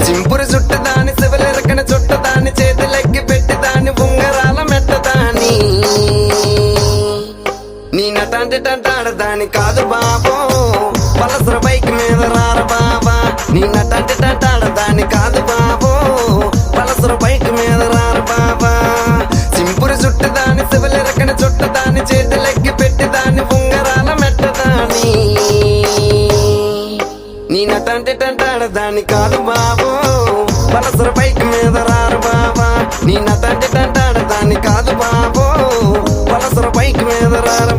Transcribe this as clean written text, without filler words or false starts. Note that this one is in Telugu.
సింపురు చుట్టదాని శివలెరకన చుట్టదాని చేతులెక్కి పెట్టిదాని ఉంగరాల మెట్టదాని నీ నటాంటి టంటాడదాని కాదు బాబో పలసర బైక్ మీద రార బాబా నీ నటాంటి టంటాడదాని కాదు బాబో పలసర బైక్ మీద రార బాబా సింపురు చుట్టదాని శివలెరకన చుట్టదాని చేతులెక్కి పెట్టిదాని ఉంగరాల మెట్టదాని నీ నటాంటి టంటాడదాని కాదు బాబో పలసర బైక్ మీద రారు బాబా నీ నటాంటి టంటాడదాని కాదు బాబో పలసర బైక్ మీద రారు